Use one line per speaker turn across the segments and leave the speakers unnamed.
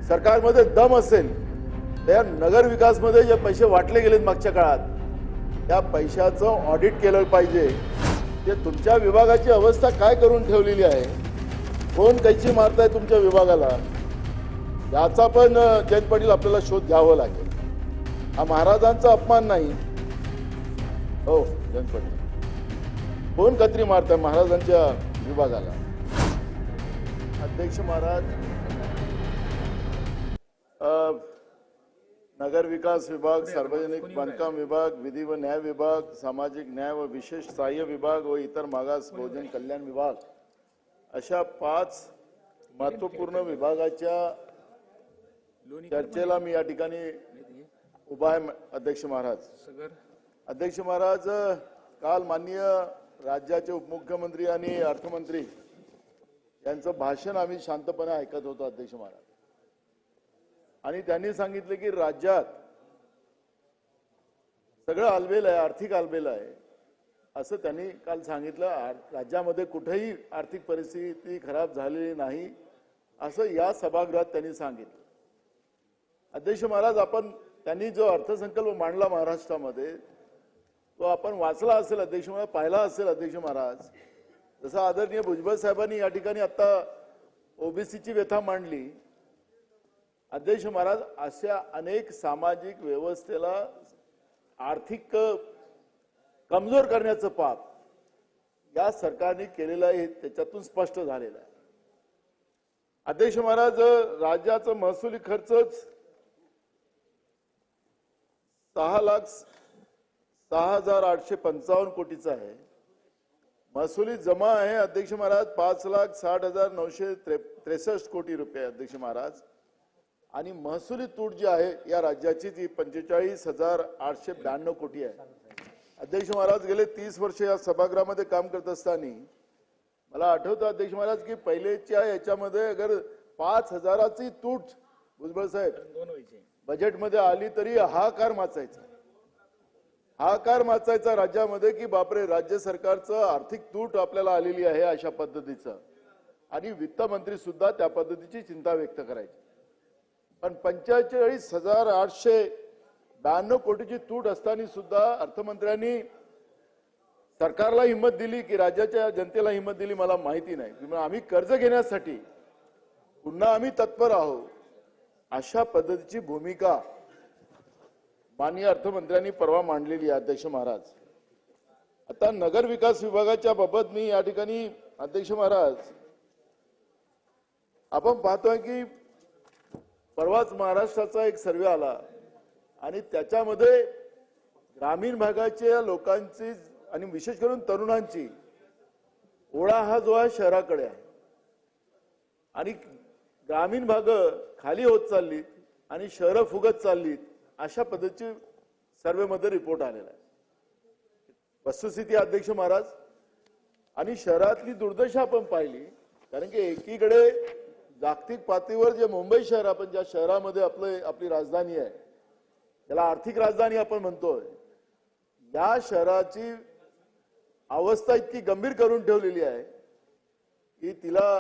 सरकारमध्ये दम असेल तर या नगर विकासमध्ये जे पैसे वाटले गेलेत मागच्या काळात त्या पैशाचं ऑडिट केलं पाहिजे। ते तुमच्या विभागाची अवस्था काय करून ठेवलेली आहे, कोण कैची मारताय तुमच्या विभागाला, याचा पण जयंत पाटील आपल्याला शोध घ्यावा लागेल। हा महाराजांचा अपमान नाही हो जयंत पाटील, कोण कत्री मारताय महाराजांच्या विभागाला। अध्यक्ष महाराज, नगर विकास विभाग, सार्वजनिक बांधकाम विभाग, विधी व न्याय विभाग, सामाजिक न्याय व विशेष सहाय्य विभाग व इतर मागास बहुजन कल्याण विभाग अशा 5 महत्वपूर्ण विभागाच्या चर्चेला मी या ठिकाणी उभा आहे। अध्यक्ष महाराज, काल माननीय राज्याचे उपमुख्यमंत्री आणि अर्थमंत्री यांचं भाषण आम्ही शांतपणे ऐकत होतो अध्यक्ष महाराज, आणि त्यांनी सांगितले की राज्यात सगळं आलबेल आहे, आर्थिक आलबेल आहे असं त्यांनी काल सांगितलं। राज्यामध्ये कुठेही आर्थिक परिस्थिती खराब झालेली नाही असं या सभागृहात त्यांनी सांगितलं। अध्यक्ष महाराज, त्यांनी जो अर्थसंकल्प मांडला महाराष्ट्रामध्ये तो आपण वाचला असेल अध्यक्ष महाराज, पाहिला असेल अध्यक्ष महाराज। जसं आदरणीय भुजबळ साहेबांनी या ठिकाणी आता ओबीसीची व्यथा मांडली, अध्यक्ष महाराज अशा अनेक सामाजिक व्यवस्थेला आर्थिक कमजोर करण्याचं पाप या सरकारने केलेलं आहे, त्याच्यातून स्पष्ट झालेलं आहे। अध्यक्ष महाराज, राज्याचा महसुली खर्चच 6,06,855 कोटीचा आहे। महसुली जमा आहे अध्यक्ष महाराज 5,60,963 कोटी रुपये अध्यक्ष महाराज, आणि महसुली तूट जी आहे या राज्याची ती 45,892 कोटी आहे। अध्यक्ष महाराज, गेले 30 वर्ष या सभागृहामध्ये काम करत असताना मला आठवतं अध्यक्ष महाराज की पहिलेच्या याच्यामध्ये अगर 5,000ची तूट भुजबळ साहेब बजेटमध्ये आली तरी हाहाकार माचायचा राज्यामध्ये की बापरे, राज्य सरकारचं आर्थिक तूट आपल्याला आलेली आहे अशा पद्धतीचं, आणि वित्तमंत्री सुद्धा त्या पद्धतीची चिंता व्यक्त करायची। पण 45,892 कोटीची तूट असताना सुद्धा अर्थमंत्र्यांनी सरकारला हिंमत दिली की राज्याच्या जनतेला हिंमत दिली मला माहिती नाही, की आम्ही कर्ज घेण्यासाठी पुन्हा आम्ही तत्पर आहोत अशा पद्धतीची भूमिका माननीय अर्थमंत्र्यांनी परवा मांडलेली आहे। अध्यक्ष महाराज, आता नगर विकास विभागाच्या बाबत मी या ठिकाणी अध्यक्ष महाराज आपण पाहतोय की परवाच महाराष्ट्राचा एक सर्वे आला आणि त्याच्यामध्ये ग्रामीण भागाच्या लोकांची आणि विशेष करून तरुणांची ओढा हा जो आहे शहराकडे आहे, आणि ग्रामीण भाग खाली होत चाललीत आणि शहरं फुगत चाललीत अशा पद्धतीची सर्वेमध्ये रिपोर्ट आलेला आहे। वस्तुस्थिती अध्यक्ष महाराज, आणि शहरातली दुर्दशा आपण पाहिली, कारण की एकीकडे जागतिक पातळीवर जे मुंबई शहर आपण ज्या शहरामध्ये आपली राजधानी आहे, त्याला आर्थिक राजधानी आपण म्हणतोय, या शहराची अवस्था इतकी गंभीर करून ठेवलेली आहे की तिला,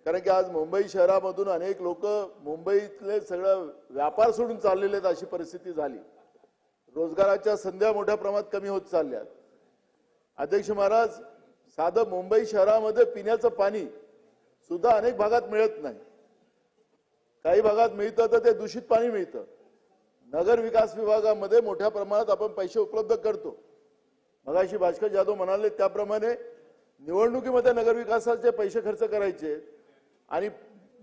कारण की आज मुंबई शहरामधून अनेक लोक मुंबईतले सगळं व्यापार सोडून चाललेले आहेत अशी परिस्थिती झाली। रोजगाराच्या संध्या मोठ्या प्रमाणात कमी होत चालल्यात। अध्यक्ष महाराज, साधं मुंबई शहरामध्ये पिण्याचं पाणी सुद्धा अनेक भागात मिळत नाही, काही भागात मिळतं तर ते दूषित पाणी मिळतं। नगर विकास विभागामध्ये मोठ्या प्रमाणात आपण पैसे उपलब्ध करतो, मगाशी भास्कर जाधव म्हणाले त्याप्रमाणे निवडणुकीमध्ये नगर विकासाचे पैसे खर्च करायचे आणि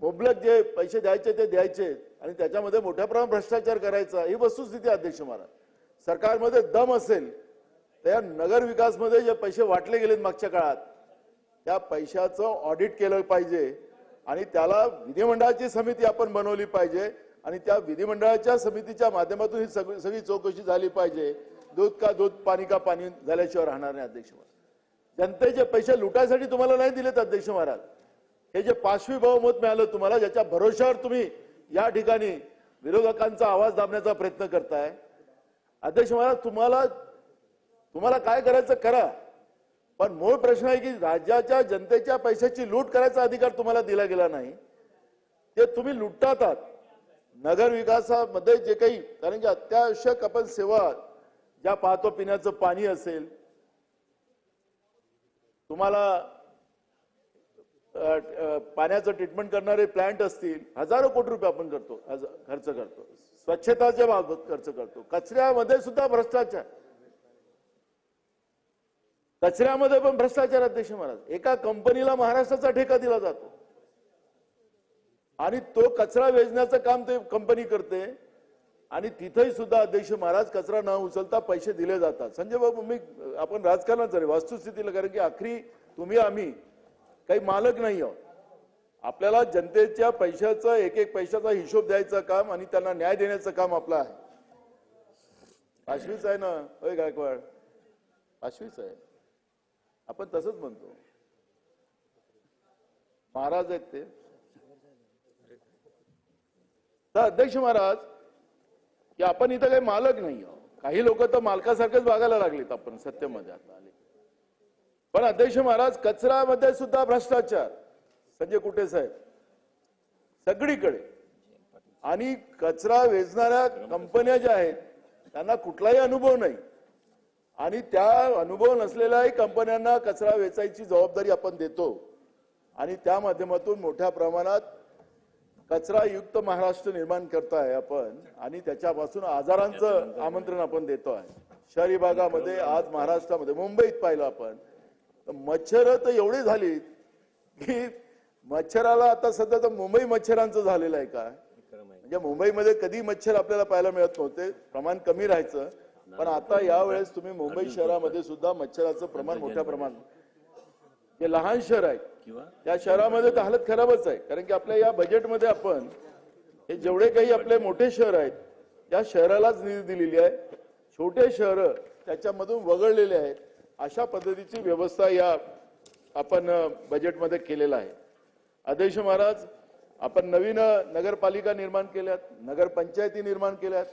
मुबलक जे पैसे द्यायचे ते द्यायचे, आणि त्याच्यामध्ये मोठ्या प्रमाणात भ्रष्टाचार करायचा, ही वस्तुस्थिती अध्यक्ष महाराज। सरकारमध्ये दम असेल तर या नगर विकासमध्ये जे पैसे वाटले गेलेत मागच्या काळात त्या पैशाचं ऑडिट केलं पाहिजे, आणि त्याला विधिमंडळाची समिती आपण बनवली पाहिजे, आणि त्या विधिमंडळाच्या समितीच्या माध्यमातून ही सगळी चौकशी झाली पाहिजे। दूध का दूध, पाणी का पाणी झाल्याशिवाय राहणार नाही अध्यक्ष महाराज। जनतेचे पैसे लुटायसाठी तुम्हाला नाही दिलेत अध्यक्ष महाराज, हे जे पाशवी बहुमत मिळालं तुम्हाला, ज्याच्या भरोश्यावर तुम्ही या ठिकाणी विरोधकांचा आवाज दाबण्याचा प्रयत्न करताय अध्यक्ष महाराज, तुम्हाला काय करायचं करा, पण मूळ प्रश्न आहे की राज्याच्या जनतेच्या पैशाची लूट करायचा अधिकार तुम्हाला दिला गेला नाही, ते तुम्ही लुटतात आहात। नगर विकासामध्ये जे काही, कारण की अत्यावश्यक आपण सेवा ज्या पाहतो, पिण्याचं पाणी असेल, तुम्हाला पाण्याचं ट्रीटमेंट करणारे प्लांट असतील, हजारो कोटी रुपये आपण खर्च करतो, स्वच्छताच्या बाबत खर्च करतो, कचऱ्यामध्ये सुद्धा भ्रष्टाचार, कचऱ्यामध्ये पण भ्रष्टाचार. अध्यक्ष महाराज, एका कंपनीला महाराष्ट्राचा ठेका दिला जातो आणि तो कचरा वेचण्याचं काम ते कंपनी करते आणि तिथेही सुद्धा अध्यक्ष महाराज कचरा न उचलता पैसे दिले जातात. संजय बाबू, मी आपण राजकारणात झाले वस्तुस्थितीला, कारण की आखरी तुम्ही आम्ही काही मालक नाही आहोत. आपल्याला जनतेच्या पैशाचं एक एक पैशाचा हिशोब द्यायचं काम आणि त्यांना न्याय देण्याचं काम आपलं आहे. आश्वीच आहे ना होय गायकवाड, आश्वीच आहे, आपण तसंच म्हणतो. महाराज आहेत ते. तर अध्यक्ष महाराज, की आपण इथं काही मालक नाही आहोत. काही लोक तर मालकासारखेच वागायला लागलेत, आपण सत्तेमध्ये आता आले. पण अध्यक्ष महाराज, कचऱ्यामध्ये सुद्धा भ्रष्टाचार, संजय कुटे साहेब, सगळीकडे. आणि कचरा वेचणाऱ्या कंपन्या ज्या आहेत त्यांना कुठलाही अनुभव नाही आणि त्या अनुभव नसलेल्याही कंपन्यांना कचरा वेचायची जबाबदारी आपण देतो आणि त्या माध्यमातून मोठ्या प्रमाणात कचरा युक्त महाराष्ट्र निर्माण करताय आपण आणि त्याच्यापासून आजारांचं आमंत्रण आपण देतो आहे. शहरी भागामध्ये आज महाराष्ट्रामध्ये मुंबईत पाहिलं आपण, मच्छर तर एवढी झाली की मच्छराला आता सध्या तर मुंबई मच्छरांचं झालेलं आहे का. म्हणजे मुंबईमध्ये कधी मच्छर आपल्याला पाहायला मिळत नव्हते, प्रमाण कमी राहायचं, पण आता यावेळेस तुम्ही मुंबई शहरामध्ये सुद्धा मच्छराचं प्रमाण मोठ्या प्रमाणात, जे लहान शहर आहेत त्या शहरामध्ये तर हालत खराबच आहे. कारण की आपल्या या बजेटमध्ये आपण हे जेवढे काही आपले मोठे शहर आहेत त्या शहरालाच निधी दिलेली आहे, छोटे शहर त्याच्यामधून वगळलेले आहेत. अशा पद्धतीची व्यवस्था या आपण बजेटमध्ये केलेला आहे. अध्यक्ष महाराज, आपण नवीन नगरपालिका निर्माण केल्यात, नगरपंचायती निर्माण केल्यात.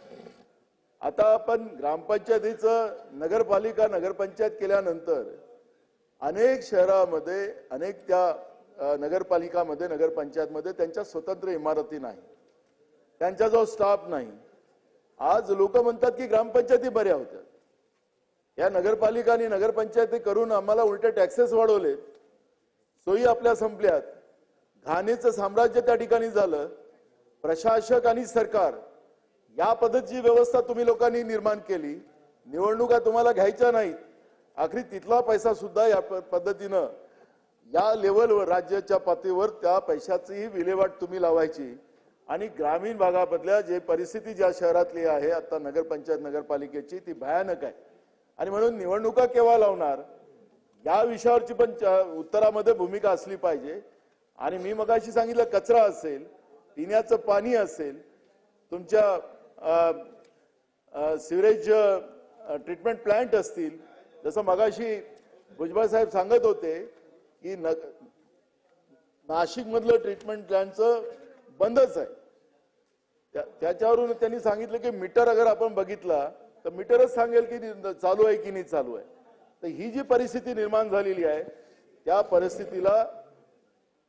आता आपण ग्रामपंचायतीचं नगरपालिका नगरपंचायत केल्यानंतर अनेक शहरामध्ये, अनेक त्या नगरपालिकामध्ये, नगरपंचायतमध्ये त्यांच्या स्वतंत्र इमारती नाही, त्यांच्याजवळ स्टाफ नाही. आज लोक म्हणतात की ग्रामपंचायती बऱ्या होत्या, या नगरपालिका आणि नगरपंचायती करून आम्हाला उलटे टॅक्सेस वाढवले, सोयी आपल्या संपल्यात, घाणीचं साम्राज्य त्या ठिकाणी झालं. प्रशासक आणि सरकार या पद्धतीची व्यवस्था तुम्ही लोकांनी निर्माण केली. निवडणुका तुम्हाला घ्यायच्या नाहीत, आखरी तिथला पैसा सुद्धा या पद्धतीनं या लेवलवर राज्याच्या पातळीवर त्या पैशाचीही विल्हेवाट तुम्ही लावायची आणि ग्रामीण भागामधल्या जे परिस्थिती ज्या शहरातली आहे आता नगरपंचायत नगरपालिकेची ती भयानक आहे. आणि म्हणून निवडणुका केव्हा लावणार या विषयावरची पण उत्तरामध्ये भूमिका असली पाहिजे. आणि मी मगाशी सांगितलं, कचरा असेल, पिण्याचं पाणी असेल, तुमच्या सिवरेज ट्रीटमेंट प्लांट असतील, जसं मगाशी भुजबळ साहेब सांगत होते की नाशिक मधलं ट्रीटमेंट प्लांटचं बंदच आहे. त्याच्यावरून त्यांनी सांगितलं की मीटर अगर आपण बघितला तर मीटरच सांगेल की चालू आहे की नाही चालू आहे. तर ही जी परिस्थिती निर्माण झालेली आहे त्या परिस्थितीला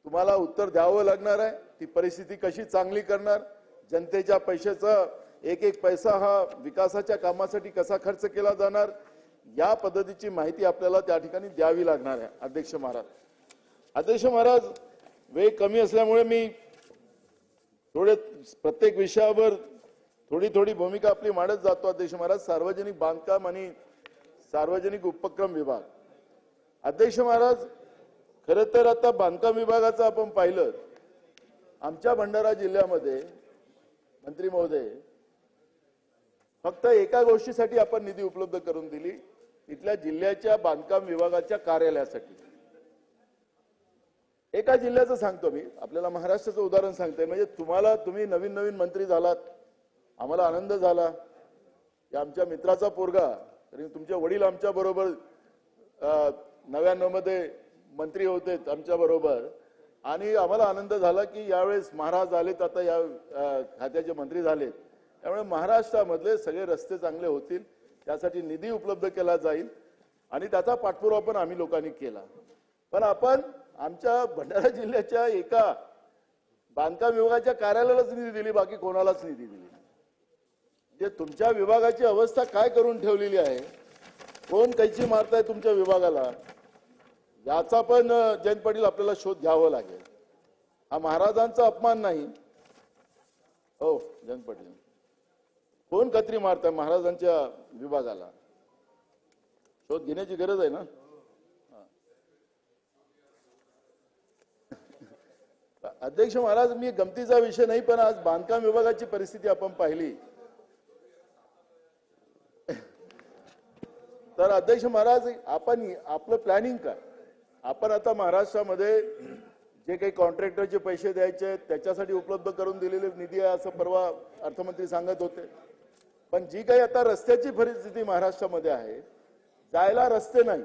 तुम्हाला उत्तर द्यावं लागणार आहे. ती परिस्थिती कशी चांगली करणार, जनतेच्या पैशाचा एक एक पैसा हा विकासाच्या कामासाठी कसा खर्च केला जाणार, या पद्धतीची माहिती आपल्याला त्या ठिकाणी द्यावी लागणार आहे. अध्यक्ष महाराज, वेळ कमी असल्यामुळे मी थोडे प्रत्येक विषयावर थोडी थोडी भूमिका आपली मांडत जातो. अध्यक्ष महाराज, सार्वजनिक बांधकाम आणि सार्वजनिक उपक्रम विभाग. अध्यक्ष महाराज, खरं तर आता बांधकाम विभागाचं आपण पाहिलं, आमच्या भंडारा जिल्ह्यामध्ये मंत्री महोदय फक्त एका गोष्टीसाठी आपण निधी उपलब्ध करून दिली, इथल्या जिल्ह्याच्या बांधकाम विभागाच्या कार्यालयासाठी. एका जिल्ह्याचं सांगतो मी, आपल्याला महाराष्ट्राचं उदाहरण सांगतोय. म्हणजे तुम्ही नवीन नवीन मंत्री झालात, आम्हाला आनंद झाला की आमच्या मित्राचा पोरगा, तरी तुमचे वडील आमच्या बरोबर 99 मध्ये मंत्री होते आमच्या बरोबर, आणि आम्हाला आनंद झाला की यावेळेस महाराज आलेत, आता या खात्याचे मंत्री झालेत, त्यामुळे महाराष्ट्रामधले सगळे रस्ते चांगले होतील, त्यासाठी निधी उपलब्ध केला जाईल आणि त्याचा पाठपुरावा पण आम्ही लोकांनी केला. पण आपण आमच्या भंडारा जिल्ह्याच्या एका बांधकाम विभागाच्या कार्यालयालाच निधी दिली, बाकी कोणालाच निधी दिली. म्हणजे तुमच्या विभागाची अवस्था काय करून ठेवलेली आहे, कोण कैची मारताय तुमच्या विभागाला, याचा पण जयंत पाटील आपल्याला शोध घ्यावा लागेल. हा महाराजांचा अपमान नाही. हो जयंत पाटील, कोण कत्री मारताय महाराजांच्या विभागाला, शोध घेण्याची गरज आहे ना. अध्यक्ष महाराज, मी गमतीचा विषय नाही, पण आज बांधकाम विभागाची परिस्थिती आपण पाहिली तर अध्यक्ष महाराज, आपण आपलं प्लॅनिंग काय, आपण आता महाराष्ट्रामध्ये जे काही कॉन्ट्रॅक्टरचे पैसे द्यायचे त्याच्यासाठी उपलब्ध करून दिलेले निधी आहे असं परवा अर्थमंत्री सांगत होते. पण जी काही आता रस्त्याची परिस्थिती महाराष्ट्रामध्ये आहे, जायला रस्ते नाही.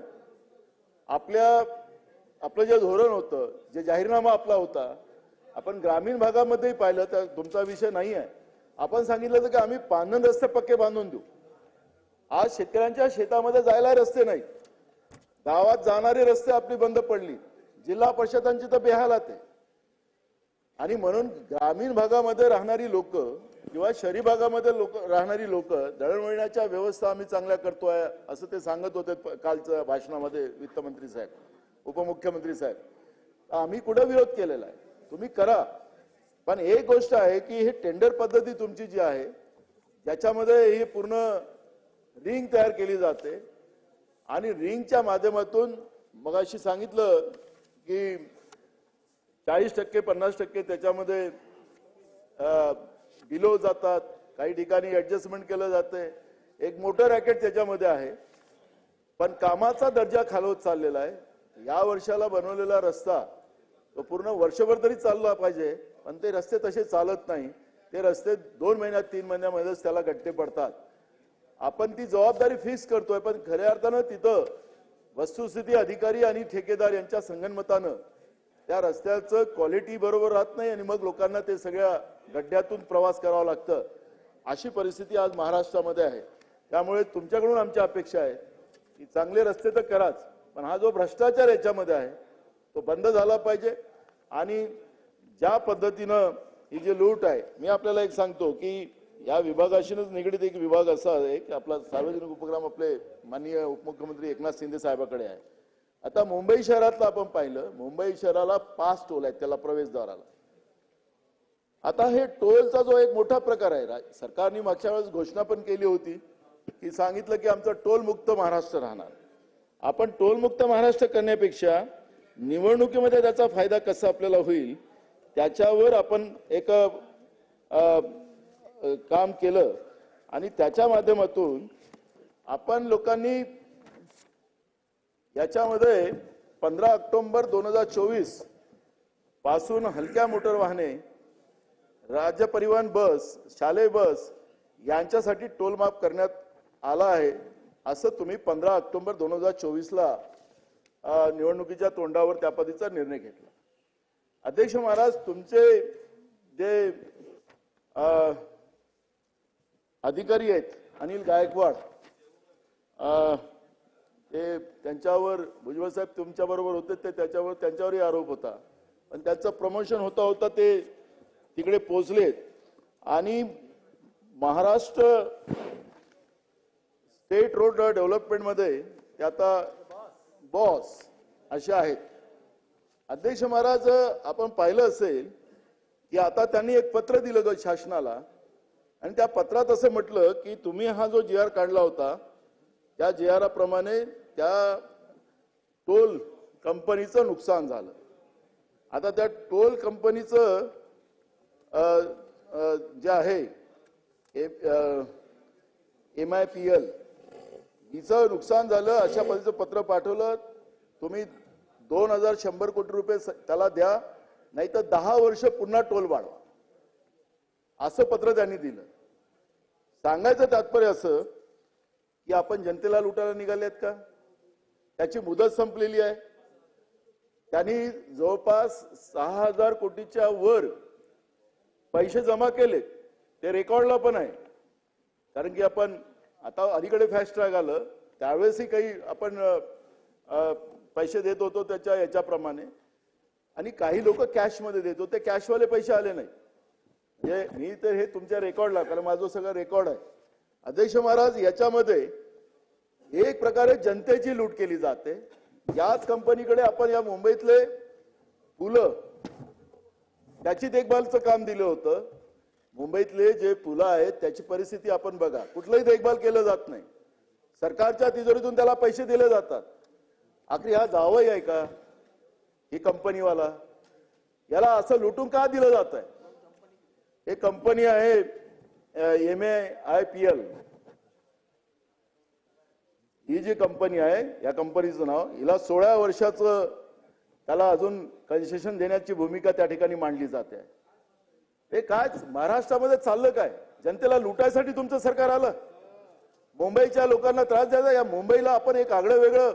आपलं जे धोरण होतं, जे जाहीरनामा आपला होता, आपण ग्रामीण भागामध्ये पाहिलं तर तुमचा विषय नाही आहे. आपण सांगितलं होतं की आम्ही पांधन रस्ते पक्के बांधून देऊ. आज शेतकऱ्यांच्या शेतामध्ये जायला रस्ते नाही, गावात जाणारे रस्ते आपली बंद पडली, जिल्हा परिषदांची तर बेहालात आहे. आणि म्हणून ग्रामीण भागामध्ये राहणारी लोक किंवा शहरी भागामध्ये राहणारी लोक दळणवळणाच्या व्यवस्था आम्ही चांगल्या करतोय असं ते सांगत होते कालच्या भाषणामध्ये वित्तमंत्री साहेब, उपमुख्यमंत्री साहेब. आम्ही कुठे विरोध केलेला आहे, तुम्ही करा. पण एक गोष्ट आहे की हे टेंडर पद्धती तुमची जी आहे ज्याच्यामध्ये ही पूर्ण रिंग तयार केली जाते आणि रिंगच्या माध्यमातून मगाशी सांगितलं की 40% 50% त्याच्यामध्ये बिलो जातात, काही ठिकाणी ऍडजस्टमेंट केलं जाते, एक मोठं रॅकेट त्याच्यामध्ये आहे. पण कामाचा दर्जा खालवत चाललेला आहे. या वर्षाला बनवलेला रस्ता तो पूर्ण वर्षभर तरी चालला पाहिजे, पण ते रस्ते तसे चालत नाही. ते रस्ते 2 महिन्यात 3 महिन्यामध्येच त्याला गट्टे पडतात. आपण ती जबाबदारी फिक्स करतोय, पण खऱ्या अर्थानं तिथं वस्तुस्थिती अधिकारी आणि ठेकेदार यांच्या संगनमतानं त्या रस्त्याचं क्वालिटी बरोबर राहत नाही आणि मग लोकांना ते सगळ्या गड्ड्यातून प्रवास करावा लागतं. अशी परिस्थिती आज महाराष्ट्रामध्ये आहे. त्यामुळे तुमच्याकडून आमची अपेक्षा आहे की चांगले रस्ते तर कराच, पण हा जो भ्रष्टाचार याच्यामध्ये आहे तो बंद झाला पाहिजे. आणि ज्या पद्धतीनं ही जी लूट आहे, मी आपल्याला एक सांगतो की या विभागाशीच निगडीत एक विभाग असा आहे की आपला सार्वजनिक उपक्रम आपले माननीय उपमुख्यमंत्री एकनाथ शिंदे साहेबांकडे आहे. आता मुंबई शहरातलं आपण पाहिलं, मुंबई शहराला 5 टोल आहेत त्याला प्रवेशद्वाराला. आता हे टोलचा जो एक मोठा प्रकार आहे, सरकारने मागच्या वेळेस घोषणा पण केली होती की सांगितलं की आमचं टोल मुक्त महाराष्ट्र राहणार. आपण टोल मुक्त महाराष्ट्र करण्यापेक्षा निवडणुकीमध्ये त्याचा फायदा कसा आपल्याला होईल त्याच्यावर आपण एक काम केलं आणि त्याच्या माध्यमातून आपण लोकांनी याच्यामध्ये 15 ऑक्टोबर 2024 पासून हलक्या मोटर वाहने, राज्य परिवहन बस, शालेय बस यांच्यासाठी टोल माफ करण्यात आला आहे. असं तुम्ही 15 ऑक्टोबर 2024 ला निवडणुकीच्या तोंडावर त्या पद्धतीचा निर्णय घेतला. अध्यक्ष महाराज, तुमचे जे अधिकारी आहेत अनिल गायकवाड, ते त्यांच्यावर भुजबळ साहेब तुमच्या बरोबर होते, ते त्यांच्यावरही आरोप होता. पण त्याचं प्रमोशन होता होता ते तिकडे पोहोचलेत आणि महाराष्ट्र स्टेट रोड डेव्हलपमेंट मध्ये ते आता बॉस असे आहेत. अध्यक्ष महाराज, आपण पाहिलं असेल की आता त्यांनी एक पत्र दिलं ग शासनाला आणि त्या पत्रात असं म्हटलं की तुम्ही हा जो GR काढला होता त्या GR प्रमाणे त्या टोल कंपनीचं नुकसान झालं. आता त्या टोल कंपनीचं जे आहे MIPL हिचं नुकसान झालं अशा पद्धतीचं पत्र पाठवलं. तुम्ही 2100 कोटी रुपये त्याला द्या, नाही तर 10 वर्ष पुन्हा टोल वाढवा, असं पत्र त्यांनी दिलं. सांगायचं तात्पर्य असं की आपण जनतेला लुटायला निघालेत का? त्याची मुदत संपलेली आहे. त्यांनी जवळपास 6000 कोटीच्या वर पैसे जमा केले, ते रेकॉर्डला पण आहे. कारण की आपण आता अलीकडे फास्ट ट्रॅक आलं त्यावेळेसही काही आपण पैसे देत होतो त्याच्या याच्याप्रमाणे. आणि काही लोक कॅशमध्ये देतो, ते कॅशवाले पैसे आले नाही. म्हणजे मी तर हे तुमच्या रेकॉर्डला, कारण माझं सगळं रेकॉर्ड आहे. अध्यक्ष महाराज, याच्यामध्ये एक प्रकारे जनतेची लूट केली जाते. याच कंपनीकडे आपण या मुंबईतले पुलं त्याची देखभालचं काम दिलं होतं. मुंबईतले जे पुलं आहेत त्याची परिस्थिती आपण बघा, कुठलंही देखभाल केलं जात नाही. सरकारच्या तिजोरीतून त्याला पैसे दिले जातात. आखरी हा जावई आहे का ही कंपनीवाला? याला असं लुटून का दिलं जात आहे? हे कंपनी आहे MAIPL, ही जी कंपनी आहे, या कंपनीचं नाव, हिला 16 वर्षाचं त्याला अजून कन्सेशन देण्याची भूमिका त्या ठिकाणी मांडली जाते. हे काय महाराष्ट्रामध्ये चाललं काय? जनतेला लुटायसाठी तुमचं सरकार आलं, मुंबईच्या लोकांना त्रास द्यायचा. या मुंबईला आपण एक आगळं वेगळं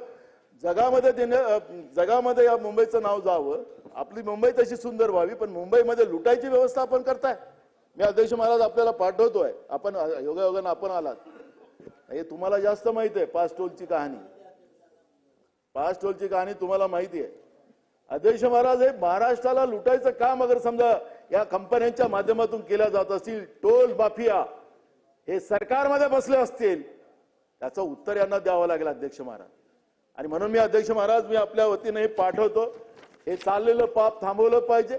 जगामध्ये या मुंबईचं नाव जावं, आपली मुंबई तशी सुंदर व्हावी, पण मुंबईमध्ये लुटायची व्यवस्था आपण करताय. मी अध्यक्ष महाराज आपल्याला पाठवतोय, आपण योगायोगानं आपण आलात. हे तुम्हाला जास्त माहिती आहे, पाच टोलची कहाणी तुम्हाला माहिती आहे. अध्यक्ष महाराज, हे महाराष्ट्राला लुटायचं काम अगर समजा या कंपन्यांच्या माध्यमातून केल्या जात असतील, टोल माफिया हे सरकारमध्ये बसले असतील, त्याचं उत्तर यांना द्यावं लागेल अध्यक्ष महाराज. आणि म्हणून मी अध्यक्ष महाराज, मी आपल्या वतीने हे पाठवतो. हे चाललेलं पाप थांबवलं पाहिजे.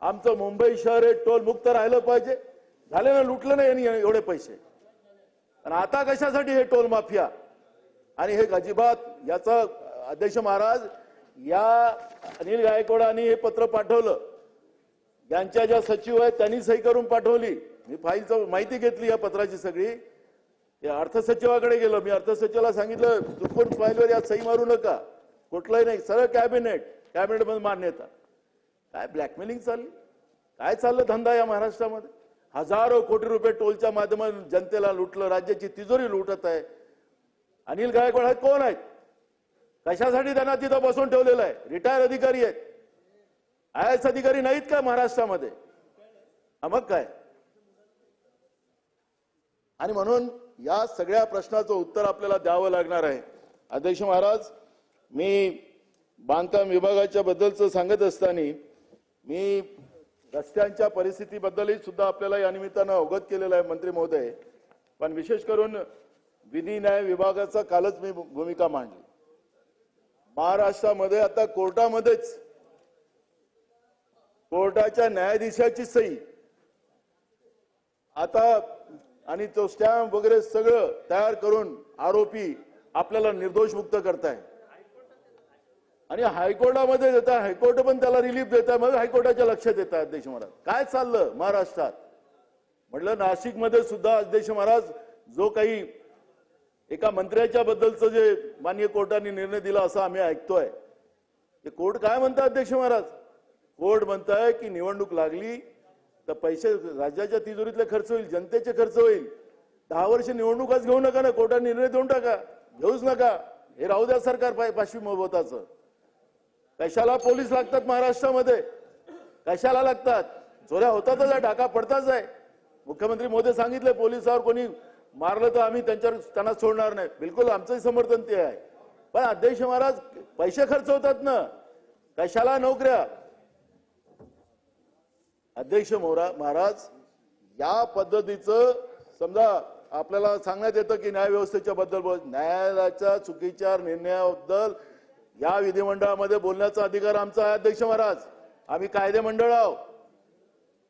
आमचं मुंबई शहर हे टोल मुक्त राहिलं पाहिजे. झाले ना, लुटलं नाही यांनी एवढे पैसे. आणि आता कशासाठी हे टोल माफिया? आणि हे अजिबात याचा अध्यक्ष महाराज, या अनिल गायकवाडांनी हे पत्र पाठवलं, यांच्या ज्या सचिव आहेत त्यांनी सही करून पाठवली. मी फाईलचं माहिती घेतली या पत्राची सगळी. अर्थ सचिवाकडे गेलो, मी अर्थ सचिवाला सांगितलं चुकून फाईलवर या सही मारू नका, कुठलंही नाही, सरळ कॅबिनेटमध्ये मान्यता. काय ब्लॅकमेलिंग चालली? काय चाललं धंदा या महाराष्ट्रामध्ये? हजारो कोटी रुपये टोलच्या माध्यमातून जनतेला लुटलं, राज्याची तिजोरी लुटत आहे. अनिल गायकवाड हे कोण आहेत? कशासाठी त्यांना तिथं बसवून ठेवलेलं आहे? रिटायर अधिकारी आहेत, IAS अधिकारी नाहीत का महाराष्ट्रामध्ये? मग काय? आणि म्हणून या सगळ्या प्रश्नाचं उत्तर आपल्याला द्यावं लागणार आहे. अध्यक्ष महाराज, मी बांधकाम विभागाच्या बद्दलचं सांगत असताना मी रस्त्यांच्या परिस्थितीबद्दलही सुद्धा आपल्याला या निमित्तानं अवगत केलेलं आहे मंत्री महोदय. पण विशेष करून विधी न्याय विभागाचा कालच मी भूमिका मांडली. महाराष्ट्रामध्ये आता कोर्टाच्या न्यायाधीशाची सही आता आणि तो स्टॅम्प वगैरे सगळं तयार करून आरोपी आपल्याला निर्दोष मुक्त करताय. आणि हायकोर्टामध्ये देतात, हायकोर्ट पण त्याला रिलीफ देत आहे, मग हायकोर्टाच्या लक्षात येत आहे. अध्यक्ष महाराज, काय चाललं महाराष्ट्रात? म्हटलं नाशिकमध्ये सुद्धा अध्यक्ष महाराज, जो काही एका मंत्र्याच्या बद्दलचं जे माननीय कोर्टाने निर्णय दिला असं आम्ही ऐकतोय, ते कोर्ट काय म्हणतात अध्यक्ष महाराज? कोर्ट म्हणताय की निवडणूक लागली तर पैसे राज्याच्या तिजोरीतले खर्च होईल, जनतेचे खर्च होईल. 10 वर्ष निवडणूकच घेऊ नका ना, कोर्टाने निर्णय देऊन टाका, घेऊच नका, हे राहू द्या सरकार पाचवी मोबताचं. कशाला पोलीस लागतात महाराष्ट्रामध्ये? कशाला लागतात? चोऱ्या होतातच आहे, डाका पडताच आहे. मुख्यमंत्री मोदी सांगितले पोलिसावर कोणी मारलं तर आम्ही त्यांना सोडणार नाही. बिलकुल आमचंही समर्थन ते आहे. पण अध्यक्ष महाराज, पैसे खर्च होतात ना, कशाला नोकऱ्या? अध्यक्ष महाराज, या पद्धतीचं समजा आपल्याला सांगण्यात येतं की न्याय व्यवस्थेच्या बद्दल, न्यायालयाच्या चुकीच्या निर्णयाबद्दल या विधिमंडळामध्ये बोलण्याचा अधिकार आमचा आहे. अध्यक्ष महाराज, आम्ही कायदे मंडळ आहोत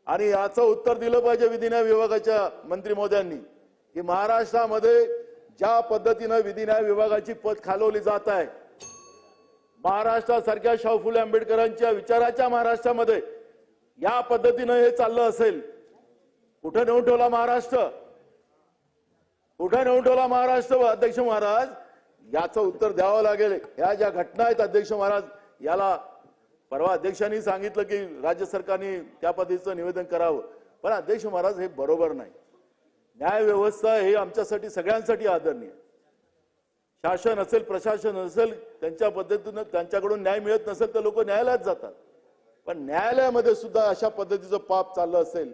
आणि याचं उत्तर दिलं पाहिजे विधी न्याय विभागाच्या मंत्री महोदयांनी की महाराष्ट्रामध्ये ज्या पद्धतीनं विधी न्याय विभागाची पद खालवली जात आहे, महाराष्ट्रासारख्या शाहू फुले आंबेडकरांच्या विचाराच्या महाराष्ट्रामध्ये या पद्धतीनं हे चाललं असेल, कुठे नेऊन ठेवला महाराष्ट्र? कुठे नेऊन ठेवला महाराष्ट्र? अध्यक्ष महाराज, याचं उत्तर द्यावं लागेल. ह्या ज्या घटना आहेत अध्यक्ष महाराज, याला परवा अध्यक्षांनी सांगितलं की राज्य सरकारने त्या पद्धतीचं निवेदन करावं, पण अध्यक्ष महाराज हे बरोबर नाही. न्याय व्यवस्था हे आमच्यासाठी सगळ्यांसाठी आदरणीय. शासन असेल, प्रशासन असेल, त्यांच्या पद्धतीनं त्यांच्याकडून न्याय मिळत नसेल तर लोक न्यायालयात जातात. पण न्यायालयामध्ये सुद्धा अशा पद्धतीचं पाप चाललं असेल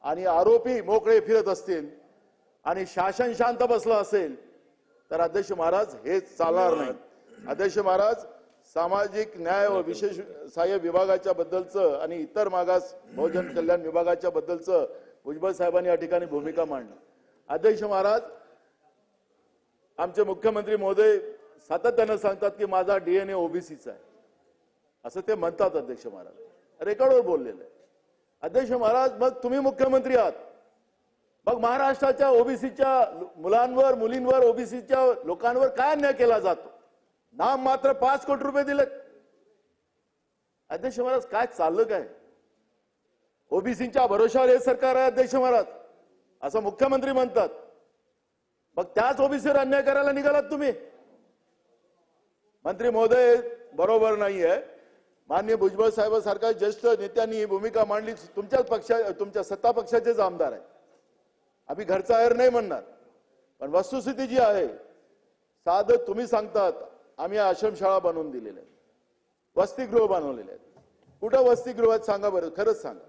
आणि आरोपी मोकळे फिरत असतील आणि शासन शांत बसलं असेल तर अध्यक्ष महाराज हे चालणार नाही. अध्यक्ष महाराज, सामाजिक न्याय व विशेष सहाय्य विभागाच्या बद्दलचं आणि इतर मागास बहुजन कल्याण विभागाच्या बद्दलचं भुजबळ साहेबांनी या ठिकाणी भूमिका मांडली. अध्यक्ष महाराज, आमचे मुख्यमंत्री महोदय सातत्याने सांगतात की माझा डीएनए ओबीसीचा आहे, असं ते म्हणतात. अध्यक्ष महाराज रेकॉर्डवर बोललेलं आहे. अध्यक्ष महाराज, मग तुम्ही मुख्यमंत्री आहात, मग महाराष्ट्राच्या ओबीसीच्या मुलांवर, मुलींवर, ओबीसीच्या लोकांवर काय अन्याय केला जातो? नाम मात्र 5 कोटी रुपये दिलेत. अध्यक्ष महाराज, काय चाललं काय? ओबीसीच्या भरोशावर हे सरकार आहे अध्यक्ष महाराज, असं मुख्यमंत्री म्हणतात. मग त्याच ओबीसीवर अन्याय करायला निघालात तुम्ही. मंत्री महोदय, बरोबर नाहीये. माननीय भुजबळ साहेबांसारख्या ज्येष्ठ नेत्यांनी ही भूमिका मांडली. तुमच्या सत्ता पक्षाचेच आमदार आहेत. आम्ही घरचा अहेर नाही म्हणणार, पण वस्तुस्थिती जी आहे, साधं तुम्ही सांगतात आम्ही आश्रमशाळा बनवून दिलेल्या आहेत, वसतिगृह बनवलेले आहेत. कुठं वसतिगृह आहेत सांगा बरं, खरंच सांगा.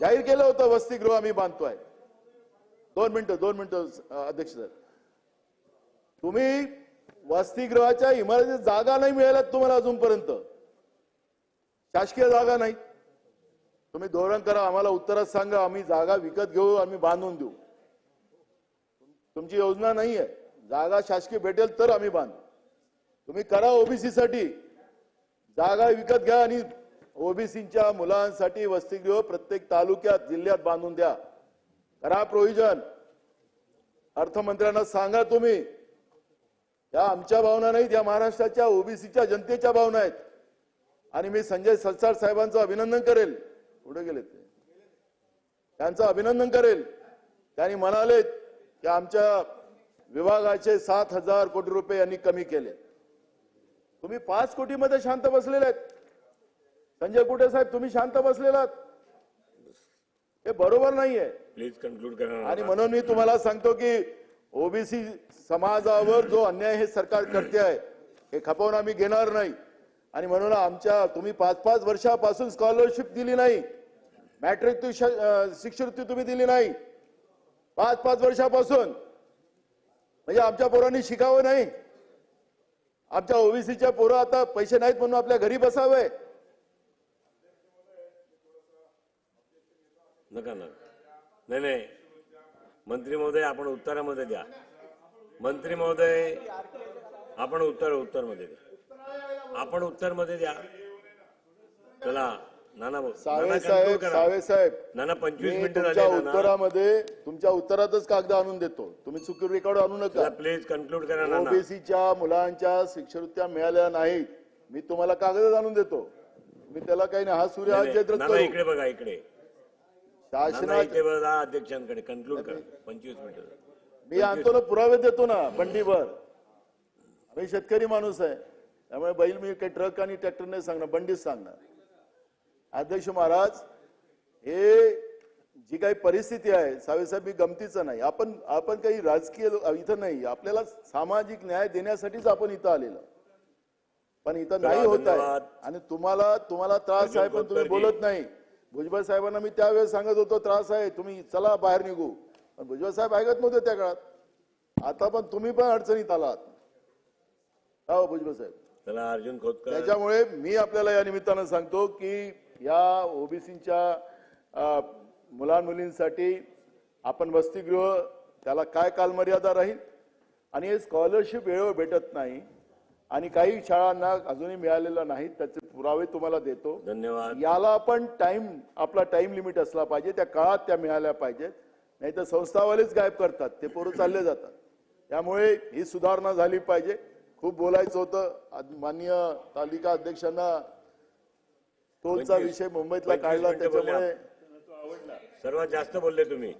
जाहीर केलं होतं वसतिगृह आम्ही बांधतोय. 2 मिनिटं अध्यक्ष साहेब, तुम्ही वसतिगृहाच्या इमारतीत जागा नाही मिळाल्यात तुम्हाला अजूनपर्यंत, शासकीय जागा नाही. तुम्ही धोरण करा, आम्हाला उत्तरात सांगा, आम्ही जागा विकत घेऊ, आम्ही बांधून देऊ. तुमची योजना नाहीये, जागा शासकीय भेटेल तर आम्ही बांधू. तुम्ही करा ओबीसी साठी जागा विकत घ्या आणि ओबीसीच्या मुलांसाठी वसतिगृह प्रत्येक तालुक्यात, जिल्ह्यात बांधून द्या. करा प्रोव्हिजन. अर्थमंत्र्यांना सांगा तुम्ही, त्या आमच्या भावना नाहीत, या महाराष्ट्राच्या ओबीसीच्या जनतेच्या भावना आहेत. आणि मी संजय सलसार साहेबांचं अभिनंदन करेल, पुढे गेले ते, त्यांचं अभिनंदन करेल. त्यांनी म्हणाले की आमच्या विभागाचे 7,000 कोटी रुपये यांनी कमी केले. तुम्ही 5 कोटीमध्ये शांत बसलेले आहेत. संजय कुटे साहेब, तुम्ही शांत बसलेलात, हे बरोबर नाहीये.
प्लीज कन्क्लूड करा.
आणि म्हणून मी तुम्हाला सांगतो की ओबीसी समाजावर जो अन्याय हे सरकार करते आहे, हे खपवून आम्ही घेणार नाही. आणि म्हणून तुम्ही 5-5 वर्षापासून स्कॉलरशिप दिली नाही, मॅट्रिक शिष्यवृत्ती तुम्ही दिली नाही 5-5 वर्षापासून. म्हणजे आमच्या पोरांनी शिकावं नाही, आमच्या ओबीसीच्या पोरं आता पैसे नाहीत म्हणून आपल्या घरी बसावे.
नका नाही, मंत्री महोदय आपण उत्तरामध्ये द्या. मंत्री महोदय आपण उत्तरमध्ये द्या. आपण उत्तरमध्ये द्या. चला नाना
सावे साहेब,
नाना 25 मिनिटं
तुमच्या
झाली.
उत्तरामध्ये, तुमच्या उत्तरातच कागद आणून देतो. तुम्ही चुकीवर रेकॉर्ड आणू नका.
प्लीज कन्क्लूड करा. नाना,
ओबीसीच्या मुलांच्या शिष्यवृत्त्या मिळाल्या नाहीत, मी तुम्हाला कागद आणून देतो. मी त्याला काही नाही, हा सूर्य हा जयद्रथ
नाना इकडे बघा, इकडे
शासनाचे
बघा, अध्यक्षांकडे कन्क्लूड करा. 25 मिनिटं
मी आणतो ना, पुरावे देतो ना बंडीभर. आम्ही शेतकरी माणूस आहे, त्यामुळे बैल मी काही ट्रक आणि ट्रॅक्टर नाही सांगणार, बंडीच सांगणार. अध्यक्ष महाराज, हे जी काही परिस्थिती आहे साहेब, मी गमतीचं नाही. आपण काही राजकीय इथं नाही, आपल्याला सामाजिक न्याय देण्यासाठीच आपण इथं आलेलो, पण इथं नाही होत आहे. आणि तुम्हाला त्रास आहे, पण तुम्ही बोलत नाही. भुजबळ साहेबांना मी त्यावेळेस सांगत होतो त्रास आहे, तुम्ही चला बाहेर निघू, पण भुजबळ साहेब ऐकत नव्हते त्या काळात. आता पण तुम्ही पण अडचणीत आलात. हो भुजबळ साहेब.
चला अर्जुन खोतकर.
त्याच्यामुळे मी आपल्याला या निमित्तानं सांगतो की या ओबीसीच्या मुलांमुलींसाठी आपण वसतिगृह, त्याला काय कालमर्यादा राहील, आणि हे स्कॉलरशिप वेळेवर भेटत नाही आणि काही शाळांना अजूनही मिळालेला नाही, त्याचे पुरावे तुम्हाला देतो.
धन्यवाद.
याला आपण आपला टाइम लिमिट असला पाहिजे, त्या काळात त्या मिळाल्या पाहिजेत. नाही तर संस्थावालेच गायब करतात, ते पोरं चालले जातात. त्यामुळे ही सुधारणा झाली पाहिजे. खूप बोलायचं होतं, माननीय तालिका अध्यक्षांना टोलचा विषय मुंबईतला काढला, त्याच्यामुळे
सर्वात जास्त बोलले तुम्ही.